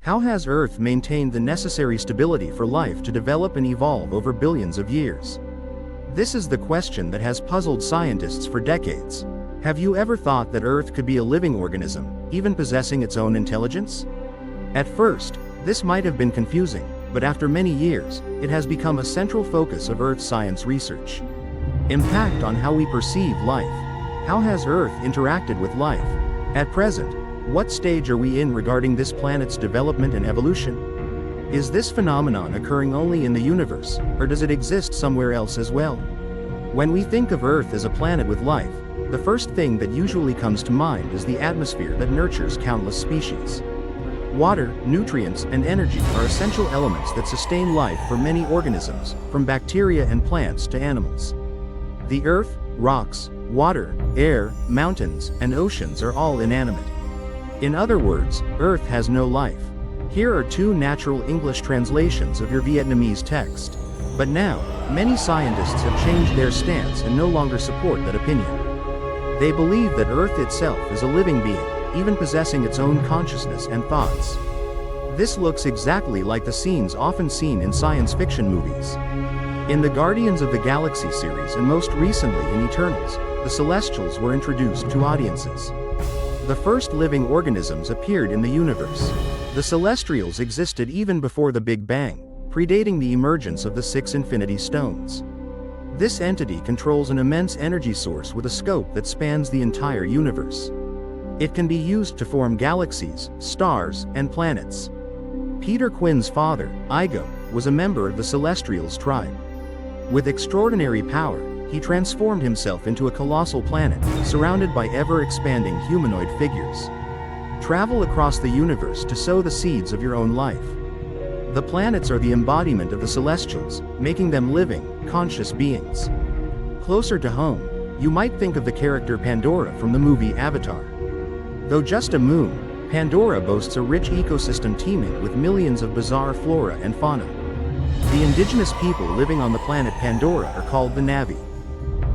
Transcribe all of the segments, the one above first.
How has Earth maintained the necessary stability for life to develop and evolve over billions of years? This is the question that has puzzled scientists for decades. Have you ever thought that Earth could be a living organism, even possessing its own intelligence? At first, this might have been confusing, but after many years, it has become a central focus of Earth science research. Impact on how we perceive life. How has Earth interacted with life? At present, what stage are we in regarding this planet's development and evolution? Is this phenomenon occurring only in the universe, or does it exist somewhere else as well? When we think of Earth as a planet with life, the first thing that usually comes to mind is the atmosphere that nurtures countless species. Water, nutrients, and energy are essential elements that sustain life for many organisms, from bacteria and plants to animals. The Earth, rocks, water, air, mountains, and oceans are all inanimate. In other words, Earth has no life. Here are two natural English translations of your Vietnamese text. But now, many scientists have changed their stance and no longer support that opinion. They believe that Earth itself is a living being, even possessing its own consciousness and thoughts. This looks exactly like the scenes often seen in science fiction movies. In the Guardians of the Galaxy series and most recently in Eternals, the Celestials were introduced to audiences. The first living organisms appeared in the universe. The Celestials existed even before the Big Bang, predating the emergence of the six Infinity Stones. This entity controls an immense energy source with a scope that spans the entire universe. It can be used to form galaxies, stars, and planets. Peter Quinn's father, Igo, was a member of the Celestials tribe. With extraordinary power, he transformed himself into a colossal planet, surrounded by ever-expanding humanoid figures. Travel across the universe to sow the seeds of your own life. The planets are the embodiment of the Celestials, making them living, conscious beings. Closer to home, you might think of the character Pandora from the movie Avatar. Though just a moon, Pandora boasts a rich ecosystem teeming with millions of bizarre flora and fauna. The indigenous people living on the planet Pandora are called the Na'vi.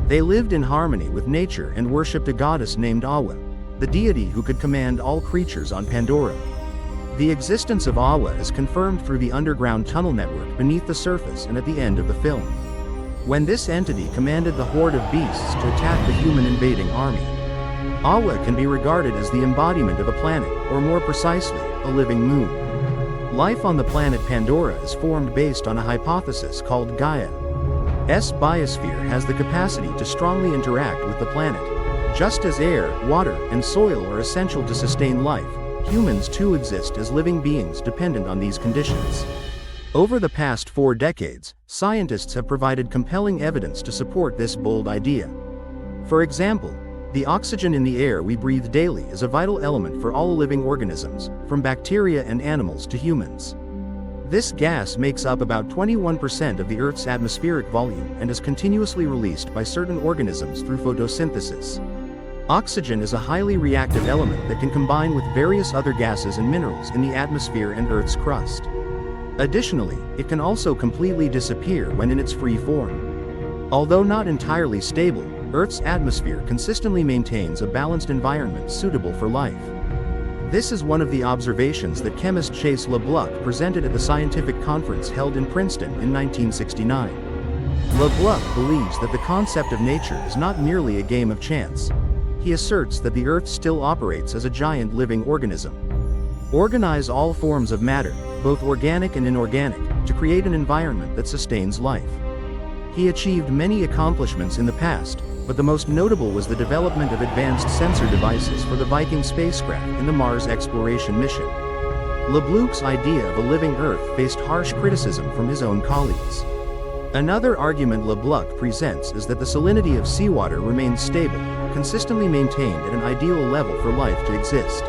They lived in harmony with nature and worshipped a goddess named Awa, the deity who could command all creatures on Pandora. The existence of Awa is confirmed through the underground tunnel network beneath the surface and at the end of the film, when this entity commanded the horde of beasts to attack the human invading army. Awa can be regarded as the embodiment of a planet, or more precisely, a living moon. Life on the planet Pandora is formed based on a hypothesis called Gaia's biosphere has the capacity to strongly interact with the planet. Just as air, water, and soil are essential to sustain life, humans too exist as living beings dependent on these conditions. Over the past 4 decades, scientists have provided compelling evidence to support this bold idea. For example, the oxygen in the air we breathe daily is a vital element for all living organisms, from bacteria and animals to humans. This gas makes up about 21% of the Earth's atmospheric volume and is continuously released by certain organisms through photosynthesis. Oxygen is a highly reactive element that can combine with various other gases and minerals in the atmosphere and Earth's crust. Additionally, it can also completely disappear when in its free form. Although not entirely stable, Earth's atmosphere consistently maintains a balanced environment suitable for life. This is one of the observations that chemist Chase LeBlanc presented at the scientific conference held in Princeton in 1969. LeBlanc believes that the concept of nature is not merely a game of chance. He asserts that the Earth still operates as a giant living organism. Organize all forms of matter, both organic and inorganic, to create an environment that sustains life. He achieved many accomplishments in the past, but the most notable was the development of advanced sensor devices for the Viking spacecraft in the Mars exploration mission. LeBlanc's idea of a living Earth faced harsh criticism from his own colleagues. Another argument LeBlanc presents is that the salinity of seawater remains stable, consistently maintained at an ideal level for life to exist.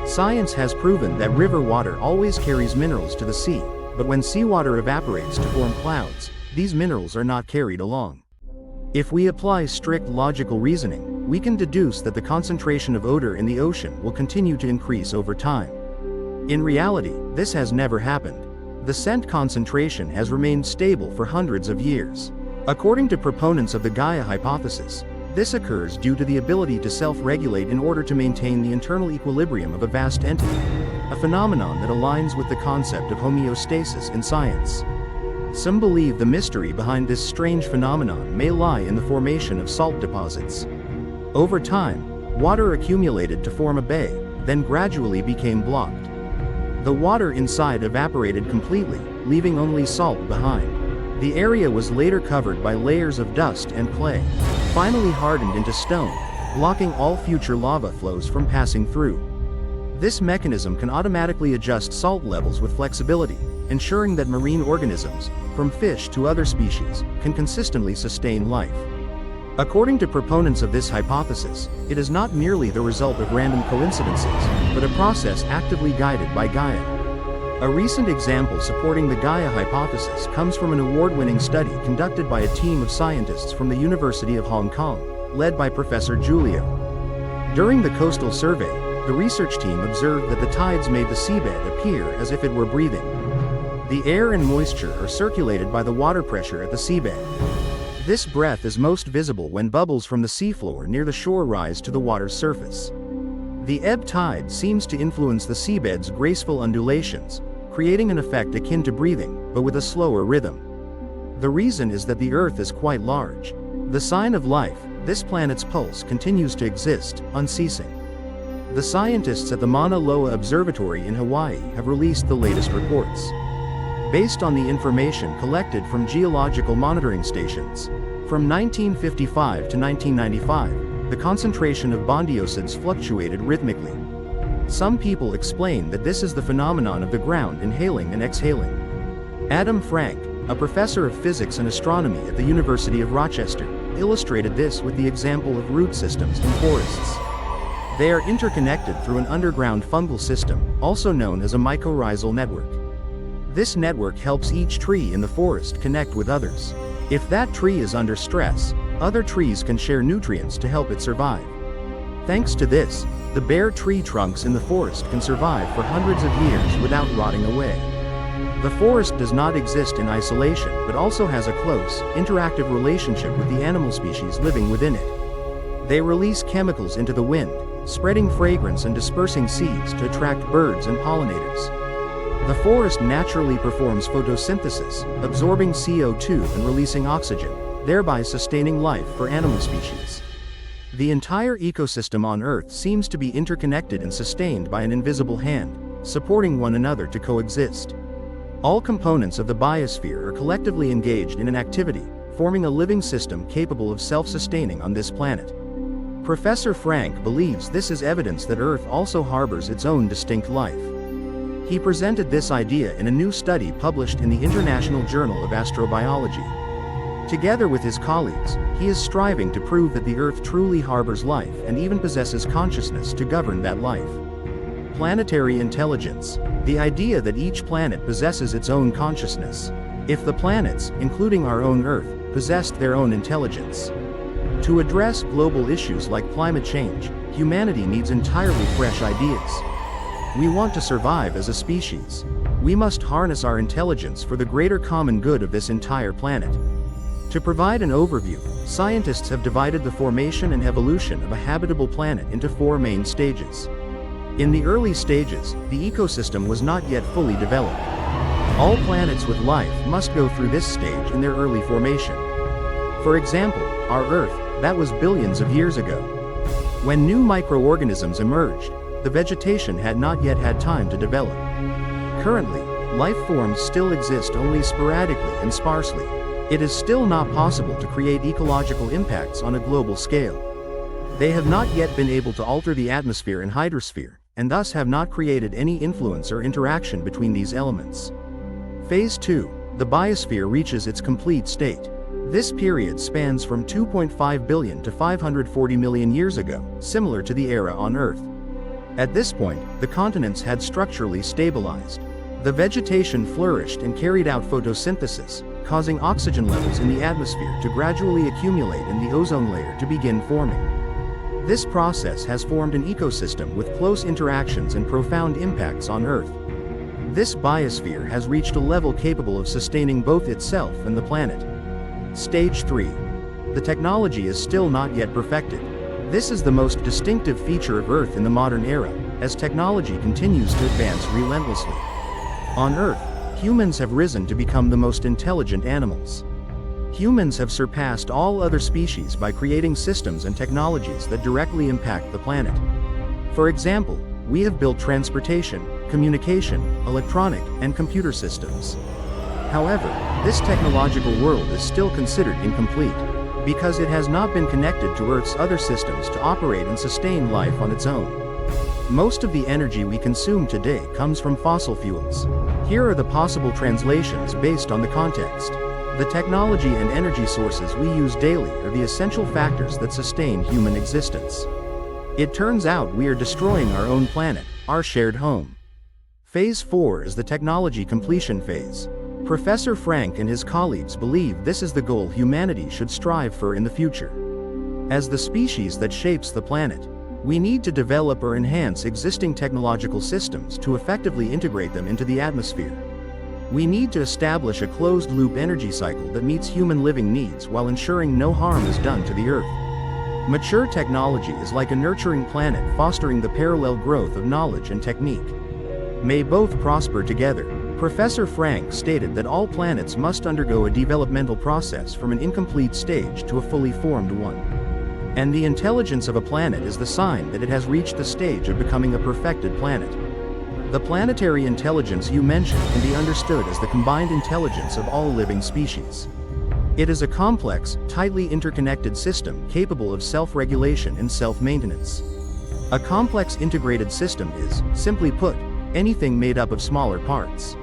Science has proven that river water always carries minerals to the sea, but when seawater evaporates to form clouds, these minerals are not carried along. If we apply strict logical reasoning, we can deduce that the concentration of odor in the ocean will continue to increase over time. In reality, this has never happened. The scent concentration has remained stable for hundreds of years. According to proponents of the Gaia Hypothesis, this occurs due to the ability to self-regulate in order to maintain the internal equilibrium of a vast entity. a phenomenon that aligns with the concept of homeostasis in science. Some believe the mystery behind this strange phenomenon may lie in the formation of salt deposits. Over time, water accumulated to form a bay, then gradually became blocked. The water inside evaporated completely, leaving only salt behind. The area was later covered by layers of dust and clay, finally hardened into stone, blocking all future lava flows from passing through. This mechanism can automatically adjust salt levels with flexibility, ensuring that marine organisms, from fish to other species, can consistently sustain life. According to proponents of this hypothesis, it is not merely the result of random coincidences, but a process actively guided by Gaia. A recent example supporting the Gaia hypothesis comes from an award-winning study conducted by a team of scientists from the University of Hong Kong, led by Professor Julio. During the coastal survey, the research team observed that the tides made the seabed appear as if it were breathing. The air and moisture are circulated by the water pressure at the seabed. This breath is most visible when bubbles from the seafloor near the shore rise to the water's surface. The ebb tide seems to influence the seabed's graceful undulations, creating an effect akin to breathing, but with a slower rhythm. The reason is that the Earth is quite large. The sign of life, this planet's pulse continues to exist, unceasing. The scientists at the Mauna Loa Observatory in Hawaii have released the latest reports. Based on the information collected from geological monitoring stations, from 1955 to 1995, the concentration of bondiosids fluctuated rhythmically. Some people explain that this is the phenomenon of the ground inhaling and exhaling. Adam Frank, a professor of physics and astronomy at the University of Rochester, illustrated this with the example of root systems in forests. They are interconnected through an underground fungal system, also known as a mycorrhizal network. This network helps each tree in the forest connect with others. If that tree is under stress, other trees can share nutrients to help it survive. Thanks to this, the bare tree trunks in the forest can survive for hundreds of years without rotting away. The forest does not exist in isolation but also has a close, interactive relationship with the animal species living within it. They release chemicals into the wind, spreading fragrance and dispersing seeds to attract birds and pollinators. The forest naturally performs photosynthesis, absorbing CO2 and releasing oxygen, thereby sustaining life for animal species. The entire ecosystem on Earth seems to be interconnected and sustained by an invisible hand, supporting one another to coexist. All components of the biosphere are collectively engaged in an activity, forming a living system capable of self-sustaining on this planet. Professor Frank believes this is evidence that Earth also harbors its own distinct life. He presented this idea in a new study published in the International Journal of Astrobiology. Together with his colleagues, he is striving to prove that the Earth truly harbors life and even possesses consciousness to govern that life. Planetary intelligence, the idea that each planet possesses its own consciousness. If the planets, including our own Earth, possessed their own intelligence. To address global issues like climate change, humanity needs entirely fresh ideas. We want to survive as a species. We must harness our intelligence for the greater common good of this entire planet. To provide an overview, scientists have divided the formation and evolution of a habitable planet into 4 main stages. In the early stages, the ecosystem was not yet fully developed. All planets with life must go through this stage in their early formation. For example, our Earth, that was billions of years ago. When new microorganisms emerged, the vegetation had not yet had time to develop. Currently, life forms still exist only sporadically and sparsely. It is still not possible to create ecological impacts on a global scale. They have not yet been able to alter the atmosphere and hydrosphere, and thus have not created any influence or interaction between these elements. Phase 2, the biosphere reaches its complete state. This period spans from 2.5 billion to 540 million years ago, similar to the era on Earth. At this point, the continents had structurally stabilized. The vegetation flourished and carried out photosynthesis, causing oxygen levels in the atmosphere to gradually accumulate and the ozone layer to begin forming. This process has formed an ecosystem with close interactions and profound impacts on Earth. This biosphere has reached a level capable of sustaining both itself and the planet. Stage 3. The technology is still not yet perfected. This is the most distinctive feature of Earth in the modern era. as technology continues to advance relentlessly. On Earth, humans have risen to become the most intelligent animals. Humans have surpassed all other species by creating systems and technologies that directly impact the planet. For example, we have built transportation, communication, electronic, and computer systems. However, this technological world is still considered incomplete, because it has not been connected to Earth's other systems to operate and sustain life on its own. Most of the energy we consume today comes from fossil fuels. Here are the possible translations based on the context. The technology and energy sources we use daily are the essential factors that sustain human existence. It turns out we are destroying our own planet, our shared home. Phase 4 is the technology completion phase. Professor Frank and his colleagues believe this is the goal humanity should strive for in the future. As the species that shapes the planet, we need to develop or enhance existing technological systems to effectively integrate them into the atmosphere. We need to establish a closed-loop energy cycle that meets human living needs while ensuring no harm is done to the Earth. Mature technology is like a nurturing planet fostering the parallel growth of knowledge and technique. May both prosper together. Professor Frank stated that all planets must undergo a developmental process from an incomplete stage to a fully formed one. And the intelligence of a planet is the sign that it has reached the stage of becoming a perfected planet. The planetary intelligence you mentioned can be understood as the combined intelligence of all living species. It is a complex, tightly interconnected system capable of self-regulation and self-maintenance. A complex integrated system is, simply put, anything made up of smaller parts.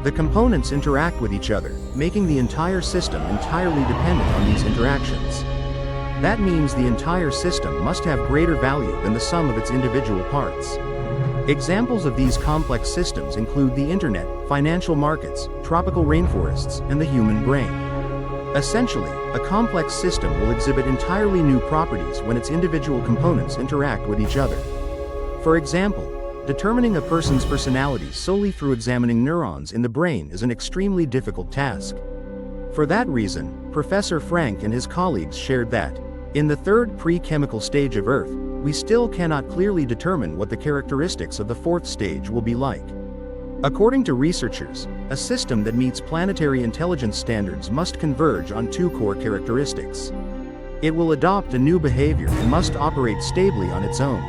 The components interact with each other, making the entire system entirely dependent on these interactions. That means the entire system must have greater value than the sum of its individual parts. Examples of these complex systems include the internet, financial markets, tropical rainforests, and the human brain. Essentially, a complex system will exhibit entirely new properties when its individual components interact with each other. For example, determining a person's personality solely through examining neurons in the brain is an extremely difficult task. For that reason, Professor Frank and his colleagues shared that, in the third pre-chemical stage of Earth, we still cannot clearly determine what the characteristics of the fourth stage will be like. According to researchers, a system that meets planetary intelligence standards must converge on two core characteristics. It will adopt a new behavior and must operate stably on its own.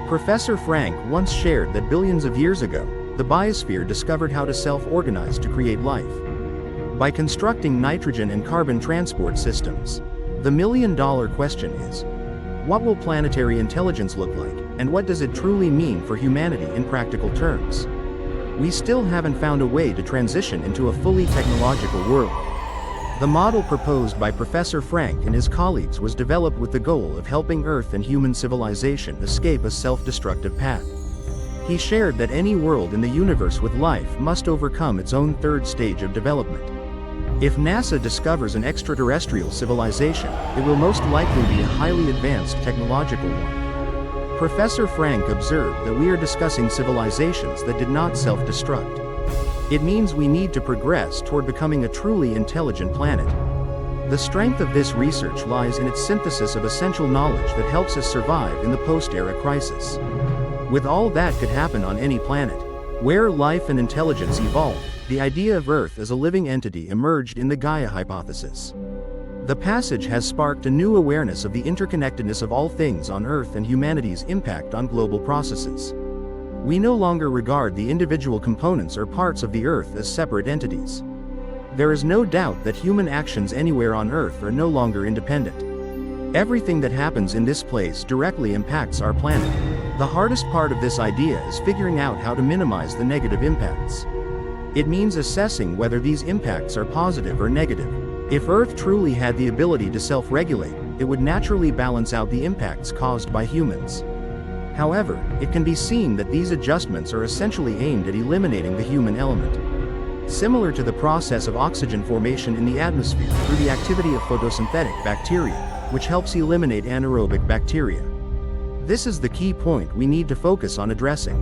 Professor Frank once shared that billions of years ago, the biosphere discovered how to self-organize to create life. By constructing nitrogen and carbon transport systems, the million-dollar question is, what will planetary intelligence look like, and what does it truly mean for humanity in practical terms? We still haven't found a way to transition into a fully technological world. The model proposed by Professor Frank and his colleagues was developed with the goal of helping Earth and human civilization escape a self-destructive path. He shared that any world in the universe with life must overcome its own third stage of development. If NASA discovers an extraterrestrial civilization, it will most likely be a highly advanced technological one. Professor Frank observed that we are discussing civilizations that did not self-destruct. It means we need to progress toward becoming a truly intelligent planet. The strength of this research lies in its synthesis of essential knowledge that helps us survive in the post-era crisis. With all that could happen on any planet, where life and intelligence evolve, the idea of Earth as a living entity emerged in the Gaia Hypothesis. The passage has sparked a new awareness of the interconnectedness of all things on Earth and humanity's impact on global processes. We no longer regard the individual components or parts of the Earth as separate entities. There is no doubt that human actions anywhere on Earth are no longer independent. Everything that happens in this place directly impacts our planet. The hardest part of this idea is figuring out how to minimize the negative impacts. It means assessing whether these impacts are positive or negative. If Earth truly had the ability to self-regulate, it would naturally balance out the impacts caused by humans. However, it can be seen that these adjustments are essentially aimed at eliminating the human element. Similar to the process of oxygen formation in the atmosphere through the activity of photosynthetic bacteria, which helps eliminate anaerobic bacteria. This is the key point we need to focus on addressing.